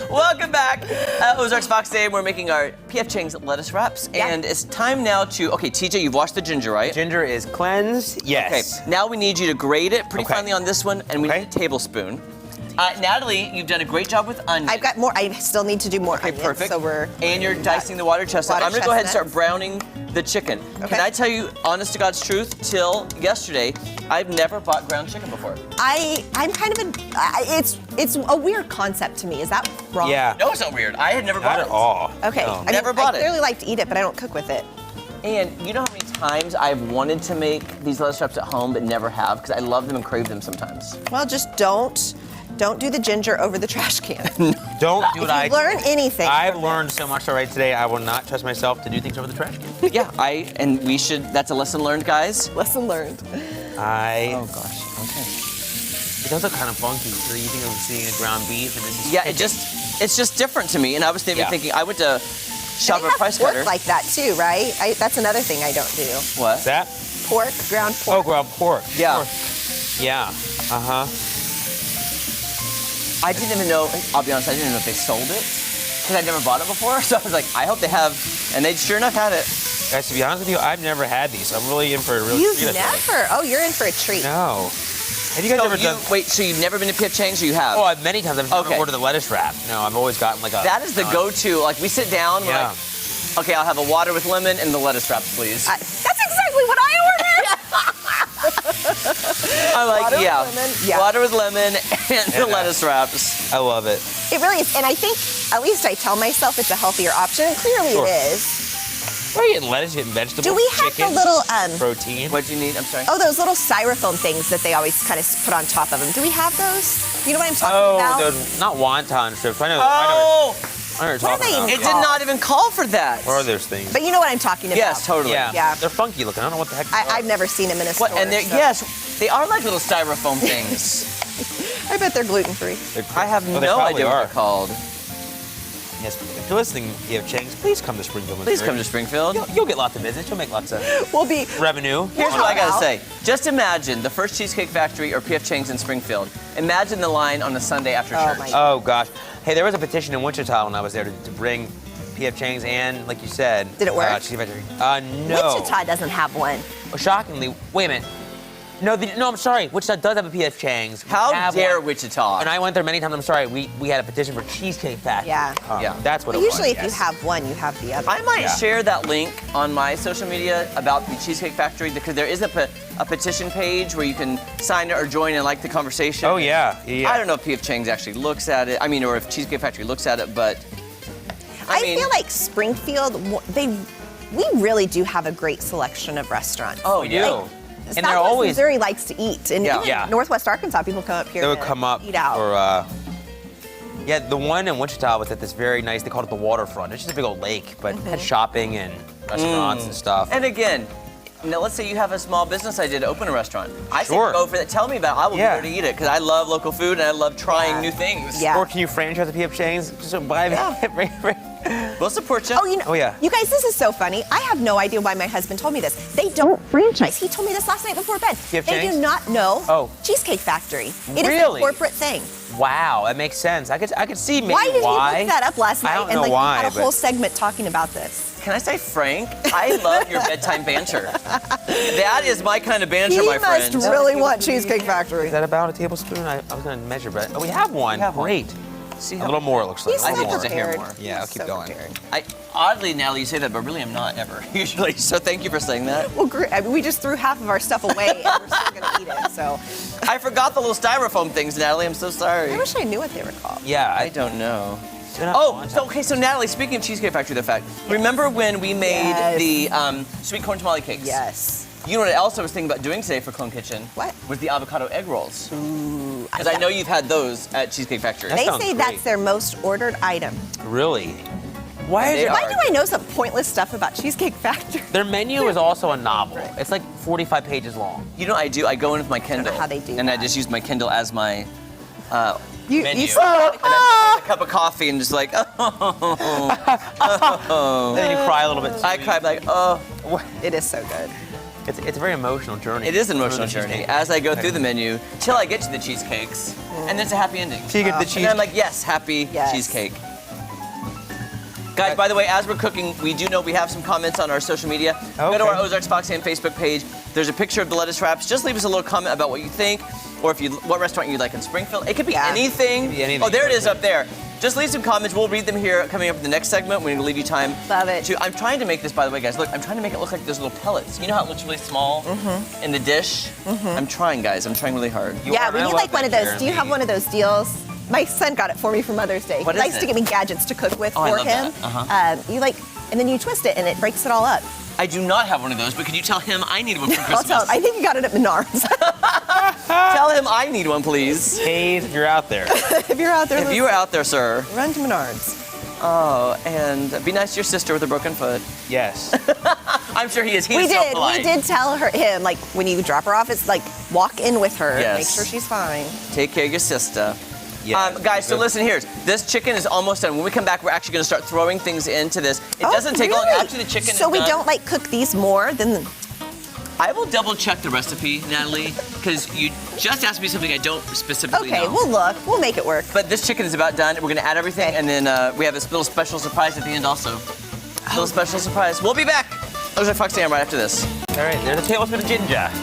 Welcome back. Ozarks Fox Day, we're making our P.F. Chang's lettuce wraps. Yeah. And it's time now to, okay, TJ, you've washed the ginger, right? Ginger is cleansed, yes. Okay, now we need you to grate it pretty Okay. finely on this one, and we need a tablespoon. Natalie, you've done a great job with onions. I've got more. I still need to do more onions. Perfect. So we're. And you're dicing the water chestnut. Water I'm gonna go ahead and start chestnuts. browning the chicken. Okay. Can I tell you, honest to God's truth, till yesterday, I've never bought ground chicken before. I'm kind of it's a weird concept to me. Is that wrong? Yeah. No, it's not weird. I had never bought Not it. at all. Okay. No. I mean, Never bought I it. clearly like to eat it, but I don't cook with it. And you know how many times I've wanted to make these lettuce wraps at home, but never have, because I love them and crave them sometimes. Well, just don't do the ginger over the trash can. Don't do If what I you learn anything. I've learned so much already today. I will not trust myself to do things over the trash can. Yeah, and we should, that's a lesson learned, guys. Lesson learned. Oh gosh, okay. It does look kind of funky. So you think of seeing a ground beef and this is Yeah, chicken. it's just different to me. And I was thinking, I went to shop They at have Price pork Cutter. like that too, right? That's another thing I don't do. What? that? Pork, ground Oh, pork. ground pork. Yeah. Pork. Yeah. Uh-huh. I didn't even know, I'll be honest, I didn't even know if they sold it. Because I'd never bought it before. So I was like, I hope they have. And they sure enough had it. Guys, to be honest with you, I've never had these. So I'm really in for a real You've treat. I think. never? Oh, you're in for a treat. No. Have you guys ever done? Wait, so you've never been to P.F. Chang's or you have? Oh, many times. I've never Okay. ordered the lettuce wrap. No, I've always gotten like a. That is the go-to. Like, we sit down, we're Yeah. like, okay, I'll have a water with lemon and the lettuce wraps, please. That's exactly what I ordered. I'm like, Water with yeah, lemon, yeah. water with lemon and the Yeah. lettuce wraps. I love it. It really is, and I think at least I tell myself it's a healthier option. And clearly Sure. it is. Where are you getting lettuce? You getting vegetables? Do we have chicken, the little protein? What'd you need? I'm sorry. Oh, those little styrofoam things that they always kind of put on top of them. Do we have those? You know what I'm talking Oh, about? those not wonton strips. I know. Oh, I know what What are you're talking they about. it did not even call for that. What are those things? But you know what I'm talking about. Yes, totally. Yeah. Yeah. They're funky looking. I don't know what the heck. they are. I've never seen them in a store. What? And they're, so yes, they are like little styrofoam things. I bet they're gluten-free. I have Well, they no probably idea what are. they're called. Yes, if you're listening, P.F. Chang's, please come to Springfield. Please Missouri. come to Springfield. You'll get lots of business. You'll make lots of We'll be. revenue. Here's what I gotta Wow. say. Just imagine the first Cheesecake Factory or P.F. Chang's in Springfield. Imagine the line on a Sunday after Oh church. my Oh gosh. Hey, there was a petition in Wichita when I was there to bring P.F. Chang's and, like you said, Did it work? Cheesecake Factory. No. Wichita doesn't have one. Well, shockingly, wait a minute. No, no, I'm sorry. Wichita does have a P.F. Chang's. We How have dare one. Wichita? And I went there many times. I'm sorry. We had a petition for Cheesecake Factory. Yeah. Yeah. That's what But it was. usually, if you yes. have one, you have the other. I might Yeah. share that link on my social media about the Cheesecake Factory because there is a petition page where you can sign or join and like the conversation. Oh yeah. Yeah. I don't know if P.F. Chang's actually looks at it. I mean, or if Cheesecake Factory looks at it, but I mean, feel like Springfield, we really do have a great selection of restaurants. Oh, We yeah. do. Like, And they're Southwest always. Missouri likes to eat, and Yeah. even Yeah. Northwest Arkansas, people come up here. They would to come up eat out. for. Yeah, the one in Wichita was at this very nice. They called it the waterfront. It's just a big old lake, but had shopping and restaurants and stuff. And again, now let's say you have a small business idea to open a restaurant. I Sure. say go for that. Tell me about it. I will Yeah. be there to eat it because I love local food and I love trying Yeah. new things. Yeah. Or can you franchise a P.F. Chang's? Just buy it. We'll support you. Oh, you know, Oh, yeah. you guys, this is so funny. I have no idea why my husband told me this. They don't franchise. He told me this last night before bed. P.F. They Chang's? do not know Oh. Cheesecake Factory. It is Really? a corporate thing. Wow, that makes sense. I could see maybe Why did why. he look that up last night? I don't and know like why, we had a but whole segment talking about this. Can I say, Frank? I love your bedtime banter. That is my kind of banter, He my friend. must really want Cheesecake Factory. is that about a tablespoon? I was gonna measure, but we have one. have one. Great. See A how little more, it looks like. He's A I so little think more. it's a hair prepared. more. Yeah, I'll He's keep so going. prepared. Oddly, Natalie, you say that, but really I'm not ever, usually. So thank you for saying that. Well, great. I mean, we just threw half of our stuff away, and we're still gonna eat it. So I forgot the little styrofoam things, Natalie. I'm so sorry. I wish I knew what they were called. Yeah, I don't know. They're not Oh, wonton. so, okay, so Natalie, speaking of Cheesecake Factory, the fact, remember when we made Yes. the sweet corn tamale cakes? Yes. You know what else I was thinking about doing today for Clone Kitchen? What? Was the avocado egg rolls. Ooh. Because I know you've had those at Cheesecake Factory. That They sounds say great. that's their most ordered item. Really? Why is They it? are. Why do I know some pointless stuff about Cheesecake Factory? Their menu is also a novel. It's like 45 pages long. You know what I do? I go in with my Kindle. how they do and I that. just use my Kindle as my You menu. said, And I a cup of coffee and just like, oh. And then you cry a little bit. I cry like, oh. it is so good. It's a very emotional journey. It is an emotional Through the journey cheesecake. as I go through the menu till I get to the cheesecakes, and then it's a happy ending. So you get the And cheese. then I'm like, yes, happy Yes. cheesecake. Guys, by the way, as we're cooking, we do know we have some comments on our social media. Go to our Ozarks Fox and Facebook page. There's a picture of the lettuce wraps. Just leave us a little comment about what you think, or what restaurant you'd like in Springfield. It could be anything. It could be anything. Oh, there it is up there. Just leave some comments. We'll read them here coming up in the next segment. We're going to leave you time. Love it. I'm trying to make this, by the way, guys. Look, I'm trying to make it look like those little pellets. You know how it looks really small in the dish? I'm trying, guys. I'm trying really hard. Yeah, we I need love like one that, of those. Jeremy. Do you have one of those deals? My son got it for me for Mother's Day. What He is likes it? to give me gadgets to cook with Oh, I for love him. that. You like, and then you twist it and it breaks it all up. I do not have one of those, but could you tell him I need one for I'll Christmas? tell him. I think you got it at Menards. Tell him I need one, please. Hayes, if you're out there. If you're out there, If you are out there, sir. run to Menards. Oh, and be nice to your sister with a broken foot. Yes. I'm sure he is. He We is so did. polite. We did tell him like when you drop her off, it's like walk in with her, Yes. make sure she's fine. Take care of your sister. Yeah. Guys, so listen here. This chicken is almost done. When we come back, we're actually going to start throwing things into this. It doesn't take long really? after the chicken is So we done. don't like cook these more than. I will double check the recipe, Natalie, because you just asked me something I don't specifically Okay, know. we'll look. We'll make it work. But this chicken is about done. We're going to add everything, Okay. and then we have this little special surprise at the end also. Little special surprise. We'll be back. Ozarks Fox AM right after this. All right, there's a tablespoon of ginger.